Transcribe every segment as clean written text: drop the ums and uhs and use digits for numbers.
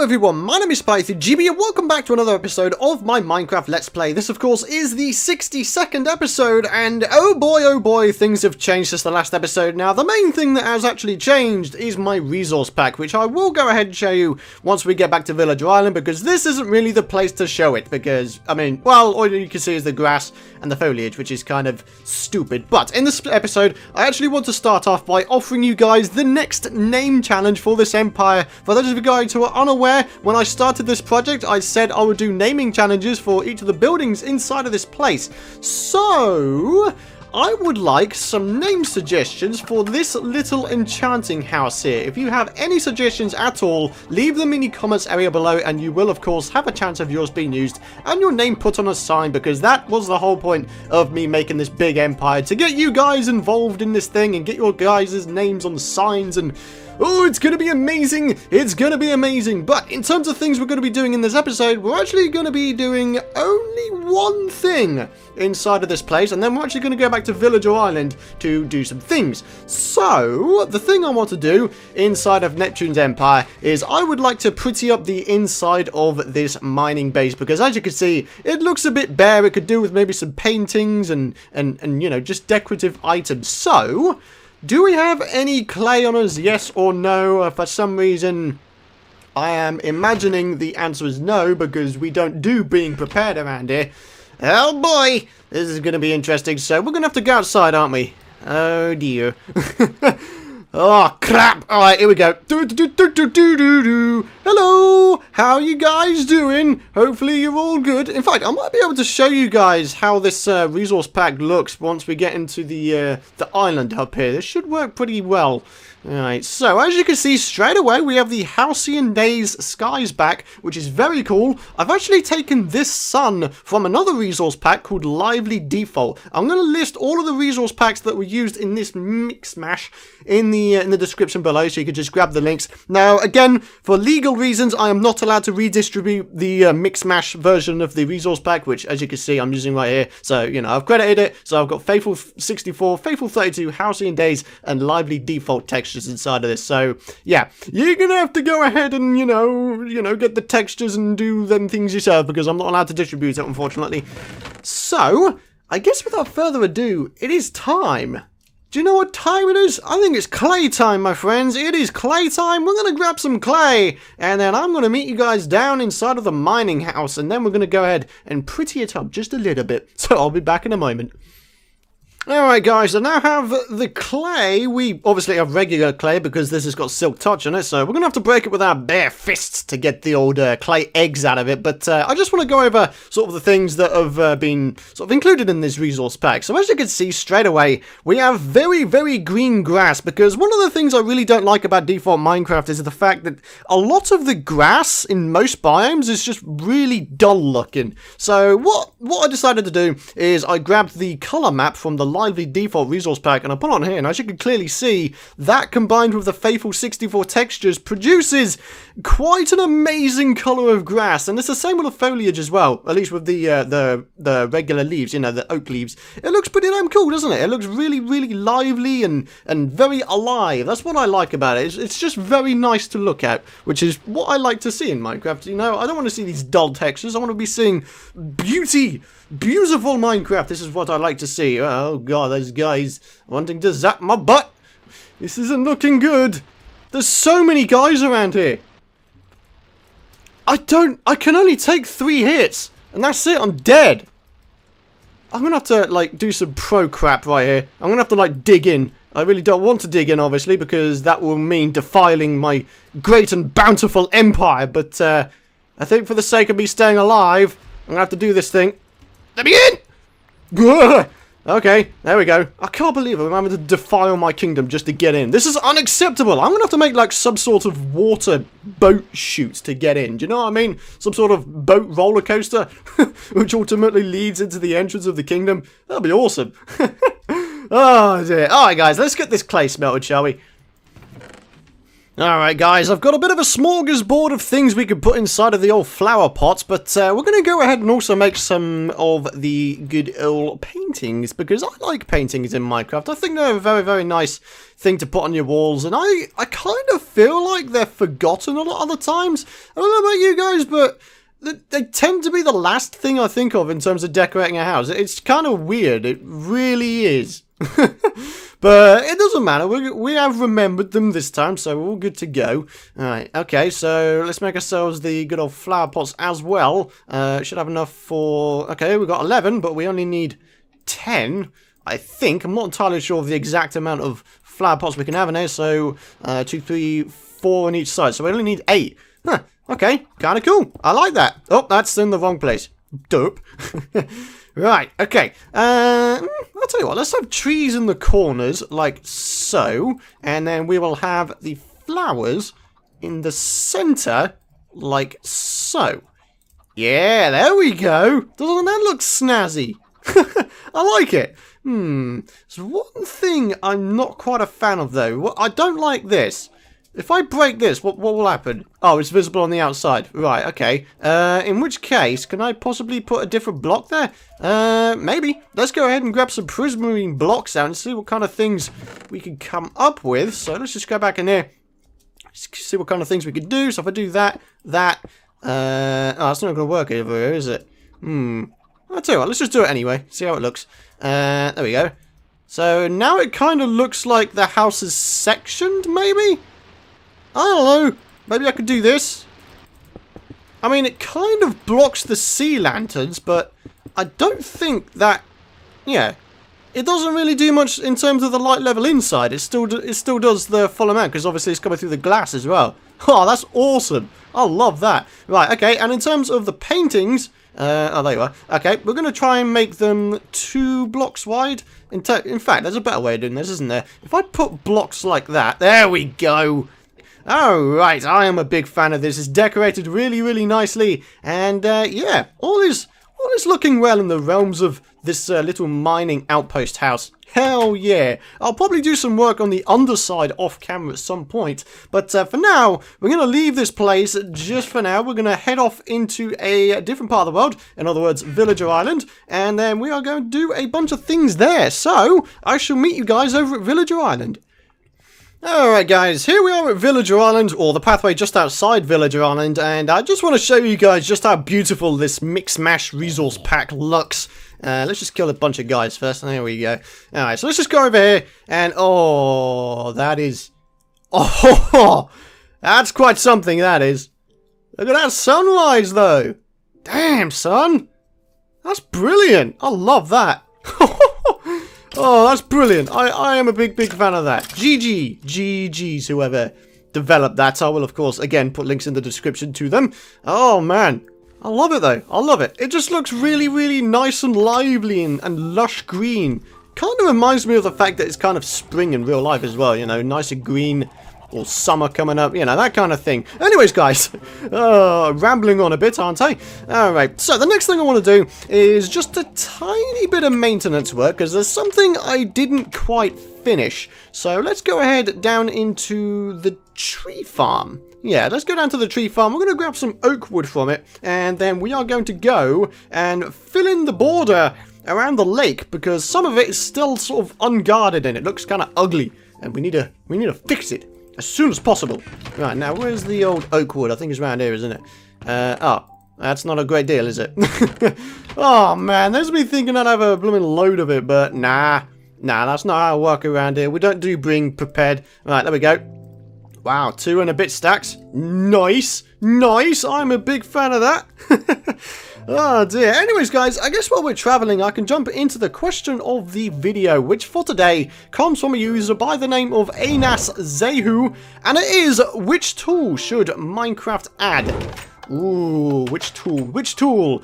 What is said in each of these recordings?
everyone, my name is PythonGB and welcome back to another episode of my Minecraft Let's Play. This of course is the 62nd episode and oh boy, things have changed since the last episode. Now the main thing that has actually changed is my resource pack, which I will go ahead and show you once we get back to Villager Island, because this isn't really the place to show it, because, I mean, well, all you can see is the grass and the foliage, which is kind of stupid. But in this episode, I actually want to start off by offering you guys the next name challenge for this empire. For those of you guys who are unaware, when I started this project, I said I would do naming challenges for each of the buildings inside of this place. So I would like some name suggestions for this little enchanting house here. If you have any suggestions at all, leave them in the comments area below, and you will of course have a chance of yours being used and your name put on a sign, because that was the whole point of me making this big empire, to get you guys involved in this thing and get your guys' names on signs. And oh, it's going to be amazing. It's going to be amazing. But in terms of things we're going to be doing in this episode, we're actually going to be doing only one thing inside of this place, and then we're actually going to go back to Villager Island to do some things. So the thing I want to do inside of Neptune's empire is I would like to pretty up the inside of this mining base, because as you can see, it looks a bit bare. It could do with maybe some paintings and you know, just decorative items. So do we have any clay on us, yes or no? For some reason, I am imagining the answer is no, because we don't do being prepared around here. Oh boy, this is going to be interesting. So we're going to have to go outside, aren't we? Oh dear. Oh crap. Alright, here we go. Hello, how are you guys doing? Hopefully you're all good. In fact, I might be able to show you guys how this resource pack looks once we get into the island up here. This should work pretty well. Alright, so as you can see straight away, we have the Halcyon Days skies back, which is very cool. I've actually taken this sun from another resource pack called Lively Default. I'm going to list all of the resource packs that were used in this mix mash in the description below, so you can just grab the links. Now, again, for legal reasons, I am not allowed to redistribute the mix mash version of the resource pack, which, as you can see, I'm using right here. So, you know, I've credited it. So I've got Faithful 64, Faithful 32, Halcyon Days, and Lively Default textures inside of this. So yeah, you're gonna have to go ahead and you know get the textures and do them things yourself, because I'm not allowed to distribute it, unfortunately. So I guess without further ado, it is time. Do you know what time it is? I think it's clay time, my friends. It is clay time. We're gonna grab some clay, and then I'm gonna meet you guys down inside of the mining house, and then we're gonna go ahead and pretty it up just a little bit. So I'll be back in a moment. Alright guys, I now have the clay. We obviously have regular clay because this has got silk touch on it, so we're going to have to break it with our bare fists to get the old clay eggs out of it. But I just want to go over sort of the things that have been sort of included in this resource pack. So as you can see straight away, we have very green grass, because one of the things I really don't like about default Minecraft is the fact that a lot of the grass in most biomes is just really dull looking. So what I decided to do is I grabbed the color map from the Lively Default resource pack and I put it on here, and as you can clearly see, that combined with the Faithful 64 textures produces quite an amazing color of grass. And it's the same with the foliage as well, at least with the regular leaves, you know, the oak leaves. It looks pretty damn cool, doesn't it? It looks really lively and very alive. That's what I like about it. It's just very nice to look at, which is what I like to see in Minecraft. You know, I don't want to see these dull textures. I want to be seeing beautiful Minecraft. This is what I like to see. Oh god, those guys wanting to zap my butt. This isn't looking good. There's so many guys around here. I can only take 3 hits, and that's it. I'm dead. I'm gonna have to like do some pro crap right here. I'm gonna have to like dig in. I really don't want to dig in, obviously, because that will mean defiling my great and bountiful empire. But I think for the sake of me staying alive, I'm gonna have to do this thing. Let me in! Okay, there we go. I can't believe I'm having to defile my kingdom just to get in. This is unacceptable. I'm gonna have to make like some sort of water boat chute to get in. Do you know what I mean? Some sort of boat roller coaster, which ultimately leads into the entrance of the kingdom. That'll be awesome. Oh dear. Alright guys, let's get this clay smelted, shall we? Alright guys, I've got a bit of a smorgasbord of things we could put inside of the old flower pots, but we're going to go ahead and also make some of the good old paintings, because I like paintings in Minecraft. I think they're a very, very nice thing to put on your walls, and I kind of feel like they're forgotten a lot of the times. I don't know about you guys, but they tend to be the last thing I think of in terms of decorating a house. It's kind of weird, it really is. But it doesn't matter, we have remembered them this time, so we're all good to go. Alright, okay, so let's make ourselves the good old flower pots as well. Should have enough for... Okay, we've got 11, but we only need 10, I think. I'm not entirely sure of the exact amount of flower pots we can have in here, so 2, 3, 4 on each side, so we only need 8. Huh, okay, kind of cool. I like that. Oh, that's in the wrong place. Dope. Right, okay. I'll tell you what, let's have trees in the corners, like so. And then we will have the flowers in the center, like so. Yeah, there we go. Doesn't that look snazzy? I like it. There's one thing I'm not quite a fan of, though. I don't like this. If I break this, what will happen? Oh, it's visible on the outside. Right, okay. In which case, can I possibly put a different block there? Maybe. Let's go ahead and grab some prismarine blocks out and see what kind of things we can come up with. So let's just go back in here. See what kind of things we could do. So if I do that. Oh, that's not going to work over here, is it? I'll tell you what, let's just do it anyway. See how it looks. There we go. So now it kind of looks like the house is sectioned, maybe? I don't know. Maybe I could do this. I mean, it kind of blocks the sea lanterns, but I don't think that... Yeah. It doesn't really do much in terms of the light level inside. It still does the full amount, because obviously it's coming through the glass as well. Oh, that's awesome. I love that. Right, okay. And in terms of the paintings... oh, there you are. Okay, we're going to try and make them 2 blocks wide. In fact, there's a better way of doing this, isn't there? If I put blocks like that... There we go. Alright, I am a big fan of this. It's decorated really, really nicely. And, yeah, all is looking well in the realms of this little mining outpost house. Hell yeah. I'll probably do some work on the underside off camera at some point. But for now, we're going to leave this place just for now. We're going to head off into a different part of the world. In other words, Villager Island. And then we are going to do a bunch of things there. So, I shall meet you guys over at Villager Island. Alright guys, here we are at Villager Island, or the pathway just outside Villager Island, and I just want to show you guys just how beautiful this mix-mash resource pack looks. Let's just kill a bunch of guys first, and there we go. Alright, so let's just go over here, and oh, that is... Oh, that's quite something, that is. Look at that sunrise, though. Damn, son. That's brilliant. I love that. Oh, that's brilliant. I am a big fan of that. GG's whoever developed that. I will, of course, again, put links in the description to them. Oh, man. I love it, though. I love it. It just looks really, really nice and lively and lush green. Kind of reminds me of the fact that it's kind of spring in real life as well, you know, nice and green. Or summer coming up, you know, that kind of thing. Anyways, guys, rambling on a bit, aren't I? Alright, so the next thing I want to do is just a tiny bit of maintenance work, because there's something I didn't quite finish. So let's go ahead down into the tree farm. Yeah, let's go down to the tree farm. We're going to grab some oak wood from it, and then we are going to go and fill in the border around the lake, because some of it is still sort of unguarded and it looks kind of ugly, and we need to fix it as soon as possible. Right, now, where's the old oak wood? I think it's around here, isn't it? Oh, that's not a great deal, is it? Oh, man, there's me thinking I'd have a blooming load of it, but nah, that's not how I work around here. We don't do bring prepared. Right, there we go. Wow, 2 and a bit stacks. Nice, I'm a big fan of that. Oh dear. Anyways, guys, I guess while we're traveling, I can jump into the question of the video, which for today comes from a user by the name of Anas Zehu, and it is, which tool should Minecraft add? Ooh, which tool?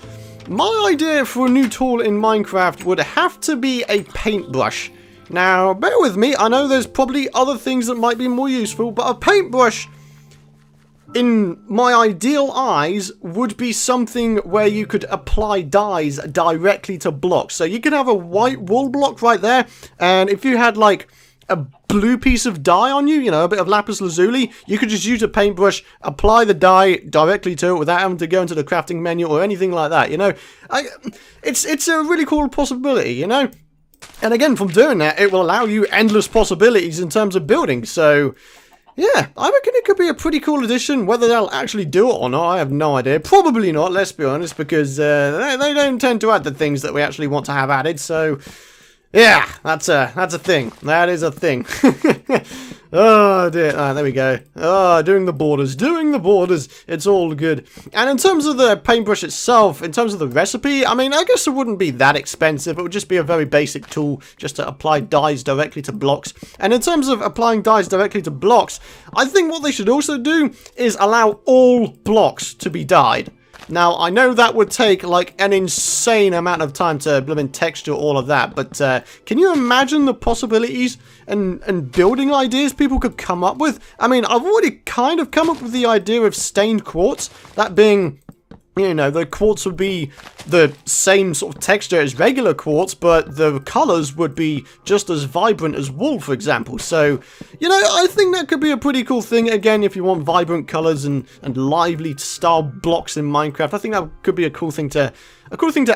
My idea for a new tool in Minecraft would have to be a paintbrush. Now, bear with me, I know there's probably other things that might be more useful, but a paintbrush, in my ideal eyes, would be something where you could apply dyes directly to blocks. So you could have a white wall block right there, and if you had like a blue piece of dye on you, you know, a bit of lapis lazuli, you could just use a paintbrush, apply the dye directly to it without having to go into the crafting menu or anything like that, you know. It's a really cool possibility, you know. And again, from doing that, it will allow you endless possibilities in terms of building. So, yeah, I reckon it could be a pretty cool addition. Whether they'll actually do it or not, I have no idea. Probably not, let's be honest, because they don't tend to add the things that we actually want to have added. So, yeah, that's a thing. That is a thing. Oh dear. Ah, there we go. Oh, doing the borders. It's all good. And in terms of the paintbrush itself, in terms of the recipe, I mean, I guess it wouldn't be that expensive. It would just be a very basic tool just to apply dyes directly to blocks. And in terms of applying dyes directly to blocks, I think what they should also do is allow all blocks to be dyed. Now, I know that would take, like, an insane amount of time to implement texture, all of that, but can you imagine the possibilities and building ideas people could come up with? I mean, I've already kind of come up with the idea of stained quartz, that being, you know, the quartz would be the same sort of texture as regular quartz, but the colors would be just as vibrant as wool, for example. So, you know, I think that could be a pretty cool thing. Again, if you want vibrant colors and lively style blocks in Minecraft, I think that could be a cool thing to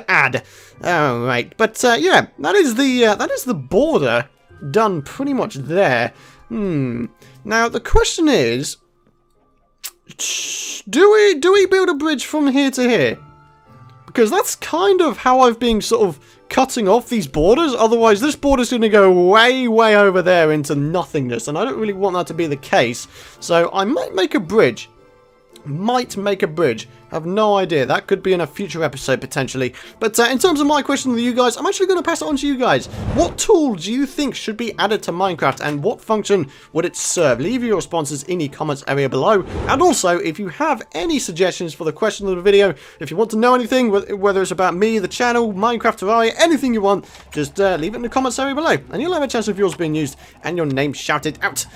add. All right, but yeah, that is the border done pretty much there. Now the question is, do we build a bridge from here to here? Because that's kind of how I've been sort of cutting off these borders. Otherwise, this border's going to go way, way over there into nothingness. And I don't really want that to be the case. So I might make a bridge. Have no idea. That could be in a future episode potentially. But in terms of my question with you guys, I'm actually going to pass it on to you guys. What tool do you think should be added to Minecraft and what function would it serve? Leave your responses in the comments area below. And also, if you have any suggestions for the question of the video, if you want to know anything, whether it's about me, the channel, Minecraft Terraria, anything you want, just leave it in the comments area below. And you'll have a chance of yours being used and your name shouted out.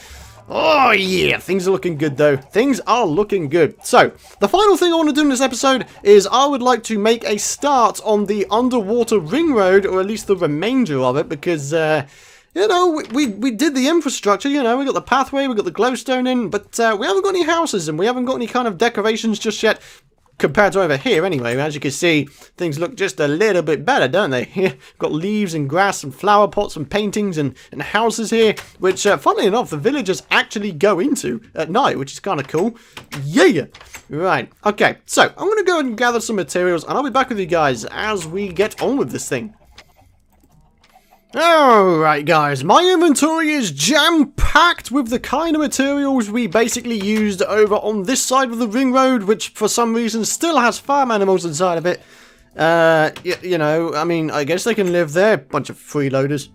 Oh yeah, things are looking good though. Things are looking good. So, the final thing I want to do in this episode is I would like to make a start on the underwater ring road, or at least the remainder of it, because, you know, we did the infrastructure, you know, we got the pathway, we got the glowstone in, but we haven't got any houses and we haven't got any kind of decorations just yet. Compared to over here, anyway, as you can see, things look just a little bit better, don't they? We've got leaves and grass and flower pots and paintings and houses here, which, funnily enough, the villagers actually go into at night, which is kind of cool. Yeah! Right, okay, so I'm going to go and gather some materials, and I'll be back with you guys as we get on with this thing. Alright guys, my inventory is jam-packed with the kind of materials we basically used over on this side of the ring road, which for some reason still has farm animals inside of it. You know, I mean, I guess they can live there, bunch of freeloaders.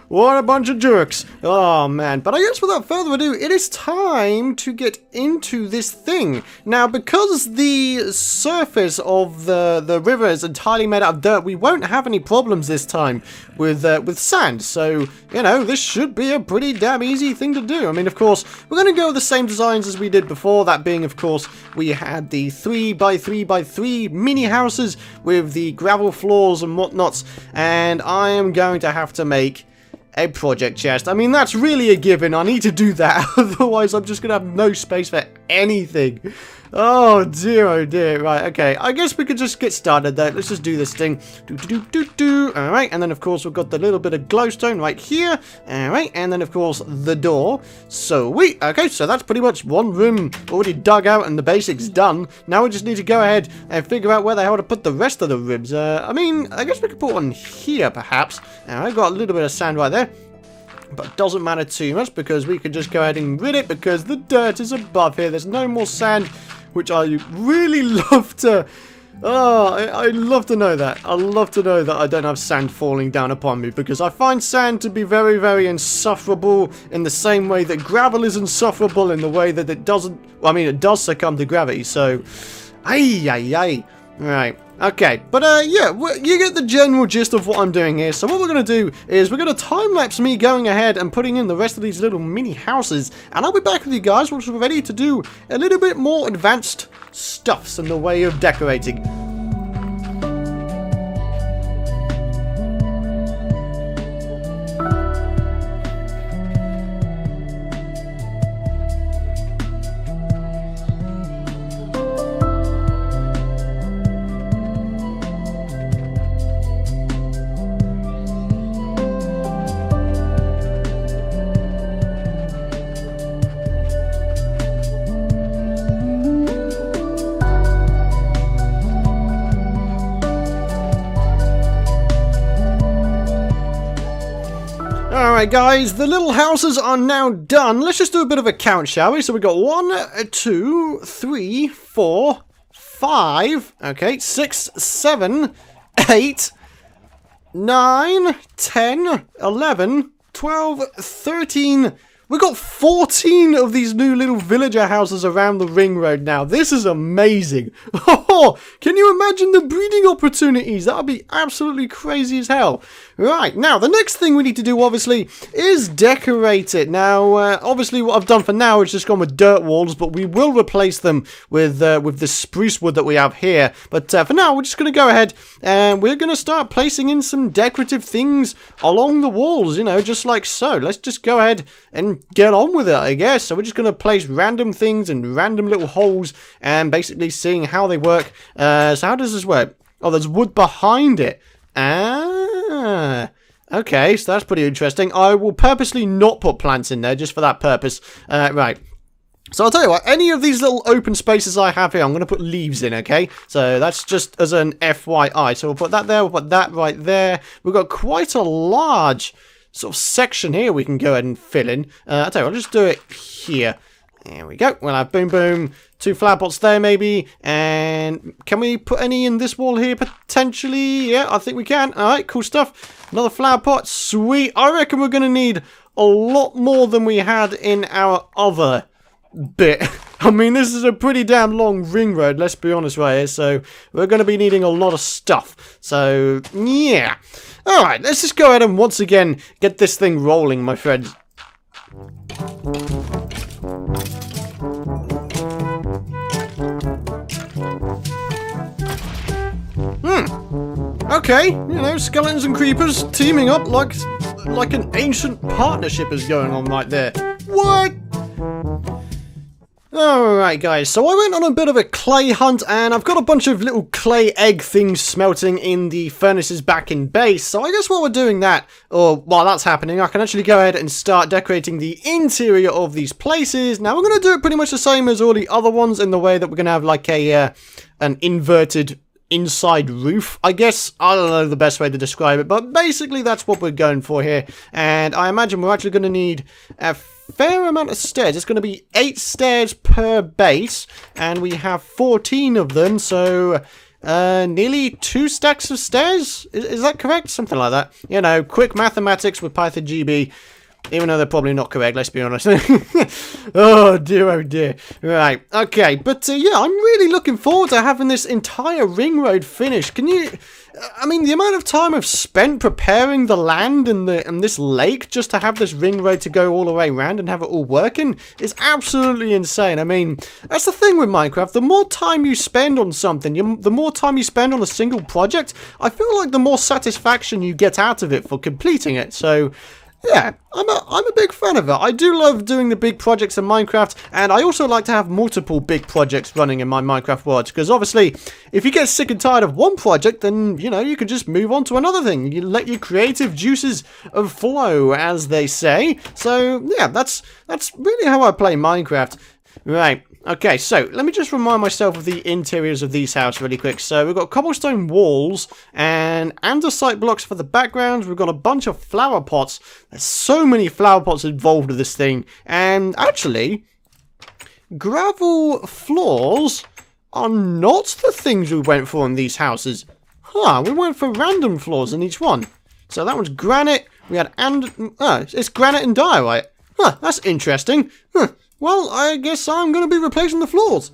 What a bunch of jerks. Oh, man. But I guess without further ado, it is time to get into this thing. Now, because the surface of the river is entirely made out of dirt, we won't have any problems this time with sand. So, you know, this should be a pretty damn easy thing to do. I mean, of course, we're going to go with the same designs as we did before. That being, of course, we had the 3x3x3 mini houses with the gravel floors and whatnots. And I am going to have to make a project chest. I mean, that's really a given. I need to do that. Otherwise, I'm just going to have no space for anything. Oh dear. Right, okay. I guess we could just get started though. Let's just do this thing. Alright, and then of course we've got the little bit of glowstone right here. Alright, and then of course the door. Sweet. Okay, so that's pretty much one room already dug out and the basics done. Now we just need to go ahead and figure out where the hell to put the rest of the rooms. I mean, I guess we could put one here perhaps. Alright, got a little bit of sand right there. But it doesn't matter too much because we can just go ahead and rid it because the dirt is above here. There's no more sand, which I really love to... Oh, I love to know that. I love to know that I don't have sand falling down upon me because I find sand to be very, very insufferable in the same way that gravel is insufferable in the way that it doesn't... Well, I mean, it does succumb to gravity, so... Ay. Right. Okay, but yeah, you get the general gist of what I'm doing here. So what we're going to do is we're going to time-lapse me going ahead and putting in the rest of these little mini houses. And I'll be back with you guys once we're ready to do a little bit more advanced stuffs in the way of decorating. Alright guys, the little houses are now done. Let's just do a bit of a count, shall we? So we got 1, 2, 3, 4, 5, okay, 6, 7, 8, 9, 10, 11, 12, 13... We've got 14 of these new little villager houses around the ring road now. This is amazing. Oh, can you imagine the breeding opportunities? That would be absolutely crazy as hell. Right, now, the next thing we need to do, obviously, is decorate it. Now, obviously, what I've done for now is just gone with dirt walls, but we will replace them with the spruce wood that we have here. But for now, we're just going to go ahead and we're going to start placing in some decorative things along the walls, you know, just like so. Let's just go ahead and get on with it, I guess. So we're just going to place random things and random little holes and basically seeing how they work. So how does this work? Oh, there's wood behind it. Ah, okay, so that's pretty interesting. I will purposely not put plants in there just for that purpose. Right. So I'll tell you what, any of these little open spaces I have here, I'm going to put leaves in, okay? So that's just as an FYI. So we'll put that there, we'll put that right there. We've got quite a large sort of section here we can go ahead and fill in. I'll tell you what, I'll just do it here. There we go. We'll have boom, boom. 2 flower pots there, maybe. And can we put any in this wall here, potentially? Yeah, I think we can. All right, cool stuff. Another flower pot. Sweet. I reckon we're going to need a lot more than we had in our other bit. I mean, this is a pretty damn long ring road, let's be honest right here. So we're going to be needing a lot of stuff. So, yeah. All right, let's just go ahead and once again get this thing rolling, my friends. Okay, you know, skeletons and creepers teaming up like an ancient partnership is going on right there. What? Alright guys, so I went on a bit of a clay hunt and I've got a bunch of little clay egg things smelting in the furnaces back in base. So I guess while we're doing that, or while that's happening, I can actually go ahead and start decorating the interior of these places. Now we're going to do it pretty much the same as all the other ones in the way that we're going to have like an inverted inside roof, I guess. I don't know the best way to describe it, but basically that's what we're going for here. And I imagine we're actually going to need a fair amount of stairs. It's going to be 8 stairs per base, and we have 14 of them, so nearly 2 stacks of stairs? Is that correct? Something like that. You know, quick mathematics with PythonGB. Even though they're probably not correct, let's be honest. Oh dear. Right, okay. But yeah, I'm really looking forward to having this entire ring road finished. Can you... I mean, the amount of time I've spent preparing the land and this lake just to have this ring road to go all the way around and have it all working is absolutely insane. I mean, that's the thing with Minecraft. The more time you spend on something, the more time you spend on a single project, I feel like the more satisfaction you get out of it for completing it. So... yeah, I'm a big fan of it. I do love doing the big projects in Minecraft, and I also like to have multiple big projects running in my Minecraft world, because obviously, if you get sick and tired of one project, then, you know, you can just move on to another thing. You let your creative juices flow, as they say. So, yeah, that's really how I play Minecraft. Right. Okay, so let me just remind myself of the interiors of these houses really quick. So we've got cobblestone walls and andesite blocks for the backgrounds. We've got a bunch of flower pots. There's so many flower pots involved with this thing. And actually, gravel floors are not the things we went for in these houses. Huh, we went for random floors in each one. So that one's granite. We had it's granite and diorite. Huh, that's interesting. Huh. Well, I guess I'm going to be replacing the floors.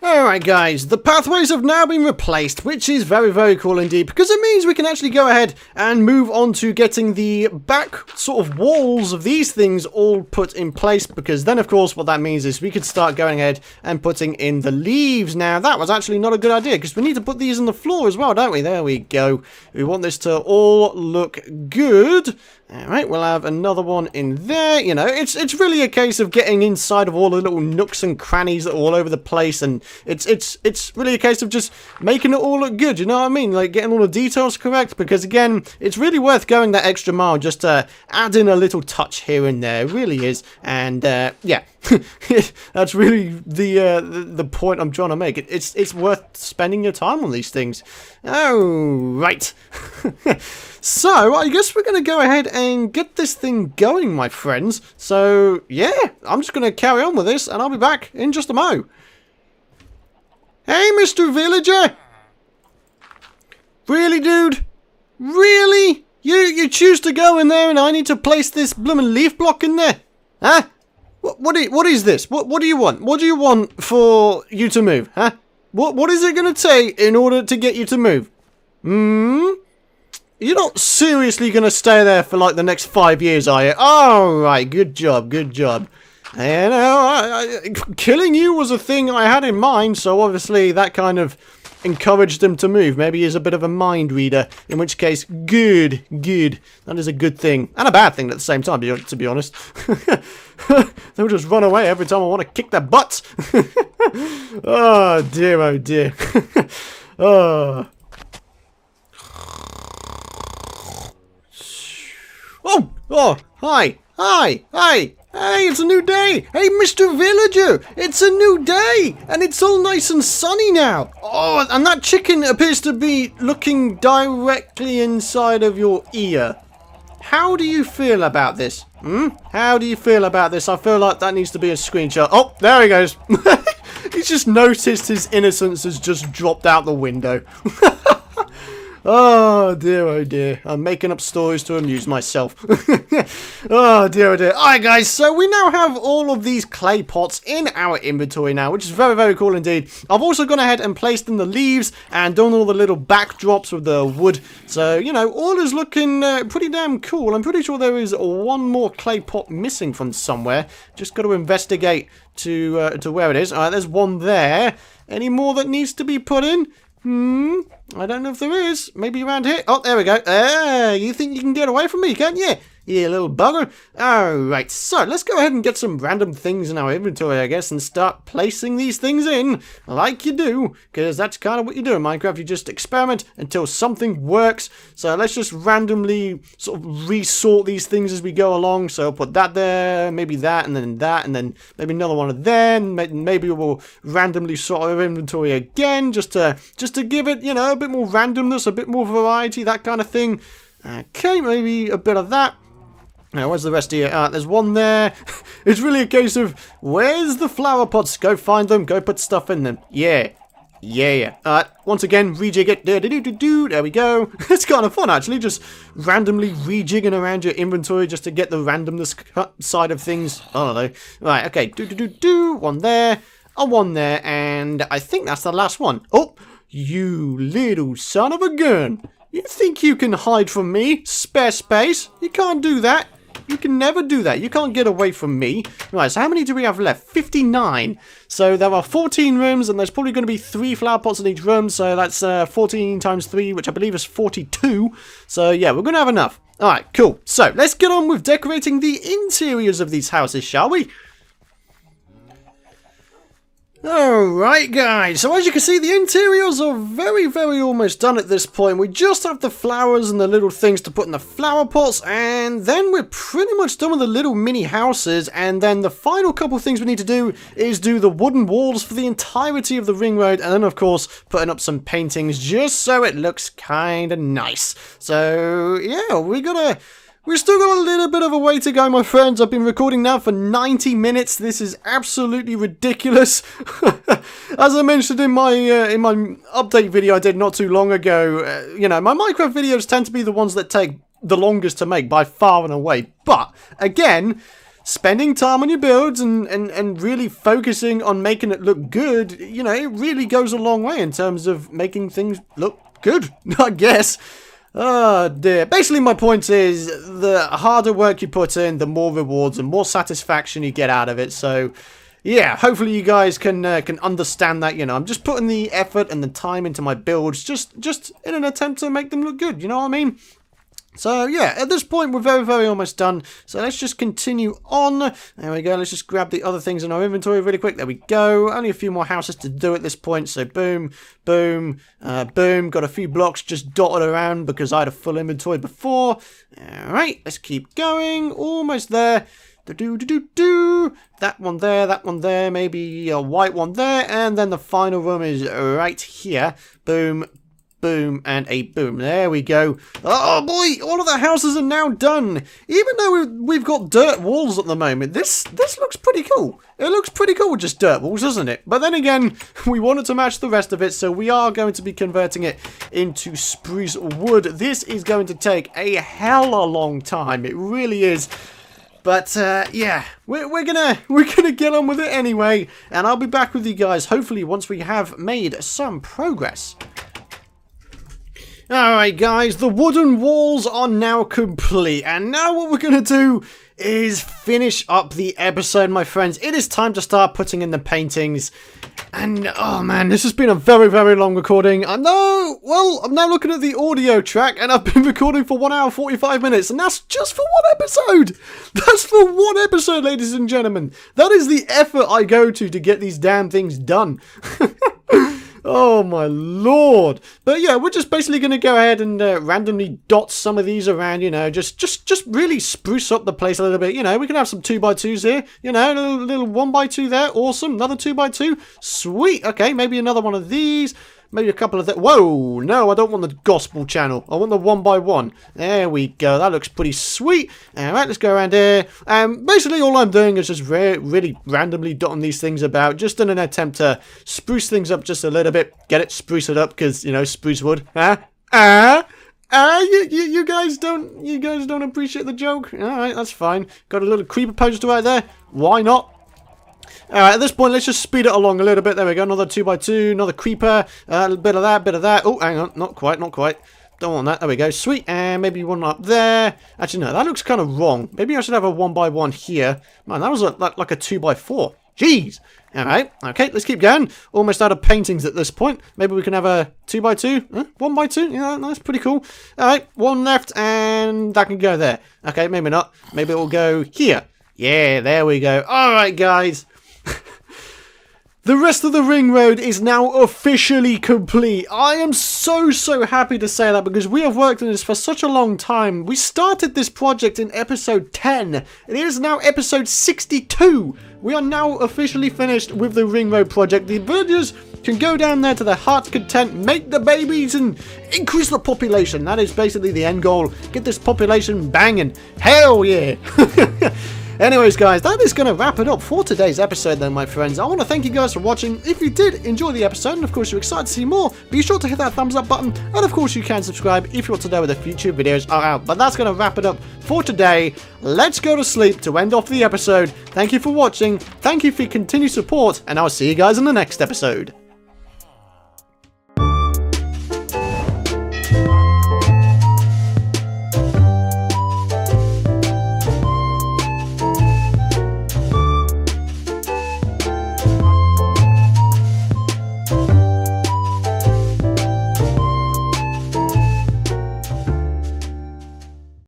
Alright guys, the pathways have now been replaced, which is very, very cool indeed, because it means we can actually go ahead and move on to getting the back sort of walls of these things all put in place, because then of course what that means is we could start going ahead and putting in the leaves. Now that was actually not a good idea, because we need to put these on the floor as well, don't we? There we go. We want this to all look good. Alright, we'll have another one in there. You know, it's really a case of getting inside of all the little nooks and crannies that are all over the place and It's really a case of just making it all look good, you know what I mean? Like, getting all the details correct, because, again, it's really worth going that extra mile just to add in a little touch here and there. It really is. And, yeah. That's really the point I'm trying to make. It's worth spending your time on these things. Oh, right. So, I guess we're going to go ahead and get this thing going, my friends. So, yeah, I'm just going to carry on with this, and I'll be back in just a mo. Hey, Mr. Villager! Really, dude? Really? You choose to go in there and I need to place this bloomin' leaf block in there? Huh? What is this? What do you want? What do you want for you to move, huh? What is it going to take in order to get you to move? You're not seriously going to stay there for like the next 5 years, are you? Alright, good job, good job. You know, killing you was a thing I had in mind, so obviously that kind of encouraged him to move. Maybe he's a bit of a mind reader, in which case, good. That is a good thing. And a bad thing at the same time, to be honest. They'll just run away every time I want to kick their butts. Oh dear, oh dear. Oh. Oh, hi, hey, it's a new day. Hey, Mr. Villager, it's a new day, and it's all nice and sunny now. Oh, and that chicken appears to be looking directly inside of your ear. How do you feel about this? How do you feel about this? I feel like that needs to be a screenshot. Oh, there he goes. He's just noticed his innocence has just dropped out the window. Oh dear, I'm making up stories to amuse myself. Oh dear, Alright guys, so we now have all of these clay pots in our inventory now, which is very cool indeed. I've also gone ahead and placed in the leaves and done all the little backdrops with the wood. So, you know, all is looking pretty damn cool. I'm pretty sure there is one more clay pot missing from somewhere. Just got to investigate to where it is. Alright, there's one there. Any more that needs to be put in? I don't know if there is. Maybe around here. Oh, there we go. You think you can get away from me, can't you? You little bugger. Alright, so let's go ahead and get some random things in our inventory, I guess, and start placing these things in like you do, because that's kind of what you do in Minecraft. You just experiment until something works. So let's just randomly sort of resort these things as we go along. So I'll put that there, maybe that, and then maybe another one there, and maybe we'll randomly sort our inventory again, just to give it, you know, a bit more randomness, a bit more variety, that kind of thing. Okay, maybe a bit of that. Now, where's the rest of you? There's one there. It's really a case of, where's the flower pots? Go find them, go put stuff in them. Yeah. Once again, rejig it. There we go. It's kind of fun, actually, just randomly rejigging around your inventory just to get the randomness side of things. I don't know. Right, okay. One there, one there, and I think that's the last one. Oh, you little son of a gun. You think you can hide from me? Spare space? You can't do that. You can never do that. You can't get away from me. Right, so how many do we have left? 59. So there are 14 rooms, and there's probably going to be 3 flower pots in each room. So that's 14 times 3, which I believe is 42. So yeah, we're going to have enough. Alright, cool. So let's get on with decorating the interiors of these houses, shall we? Alright guys, so as you can see, the interiors are very almost done at this point. We just have the flowers and the little things to put in the flower pots, and then we're pretty much done with the little mini houses. And then the final couple things we need to do is do the wooden walls for the entirety of the ring road, and then of course putting up some paintings just so it looks kind of nice. So yeah, we've still got a little bit of a way to go, my friends. I've been recording now for 90 minutes. This is absolutely ridiculous. As I mentioned in my update video I did not too long ago, you know, my Minecraft videos tend to be the ones that take the longest to make by far and away. But, again, spending time on your builds and really focusing on making it look good, you know, it really goes a long way in terms of making things look good, I guess. Oh dear. Basically my point is, the harder work you put in, the more rewards and more satisfaction you get out of it. So yeah, hopefully you guys can understand that. You know, I'm just putting the effort and the time into my builds just in an attempt to make them look good, you know what I mean? So yeah, at this point we're very almost done. So let's just continue on. There we go. Let's just grab the other things in our inventory really quick. There we go. Only a few more houses to do at this point. So boom, boom, boom. Got a few blocks just dotted around because I had a full inventory before. All right, let's keep going. Almost there. That one there, maybe a white one there, and then the final room is right here. Boom, boom, and a boom. There we go. Oh boy, all of the houses are now done. Even though we've got dirt walls at the moment, this looks pretty cool. It looks pretty cool with just dirt walls, doesn't it? But then again, we wanted to match the rest of it, so we are going to be converting it into spruce wood. This is going to take a hella long time. It really is. But yeah, we're gonna get on with it anyway, and I'll be back with you guys hopefully once we have made some progress. Alright guys, the wooden walls are now complete, and now what we're gonna do is finish up the episode, my friends. It is time to start putting in the paintings. And oh man, this has been a very long recording. I know. Well, I'm now looking at the audio track and I've been recording for 1 hour 45 minutes, and that's just for one episode. That's for one episode, ladies and gentlemen. That is the effort I go to get these damn things done. Oh my lord. But yeah, we're just basically going to go ahead and randomly dot some of these around, you know, just really spruce up the place a little bit. You know, we can have some 2x2s here, you know, a little 1x2 there. Awesome. Another 2x2. Sweet. Okay, maybe another one of these. Maybe a couple of that. Whoa, no, I don't want the gospel channel. I want the 1x1. There we go. That looks pretty sweet. All right, let's go around here. Basically, all I'm doing is just really randomly dotting these things about, just in an attempt to spruce things up just a little bit. Get it? Spruce it up, because, you know, spruce wood. You guys don't appreciate the joke? All right, that's fine. Got a little creeper poster right there. Why not? Alright, at this point, let's just speed it along a little bit. There we go, another 2x2, another creeper, a little bit of that, bit of that. Oh, hang on, not quite. Don't want that. There we go, sweet. And maybe one up there. Actually, no, that looks kind of wrong. Maybe I should have a 1x1 here. Man, that was like a 2x4. Jeez. Alright, okay, let's keep going. Almost out of paintings at this point. Maybe we can have a 2x2. 1x2, yeah, that's pretty cool. Alright, one left, and that can go there. Okay, maybe not. Maybe it will go here. Yeah, there we go. Alright, guys. The rest of the ring road is now officially complete. I am so happy to say that, because we have worked on this for such a long time. We started this project in episode 10. It is now episode 62. We are now officially finished with the ring road project. The villagers can go down there to their heart's content, make the babies, and increase the population. That is basically the end goal. Get this population banging. Hell yeah. Anyways, guys, that is going to wrap it up for today's episode then, my friends. I want to thank you guys for watching. If you did enjoy the episode, and of course you're excited to see more, be sure to hit that thumbs up button, and of course you can subscribe if you want to know when the future videos are out. But that's going to wrap it up for today. Let's go to sleep to end off the episode. Thank you for watching, thank you for your continued support, and I'll see you guys in the next episode.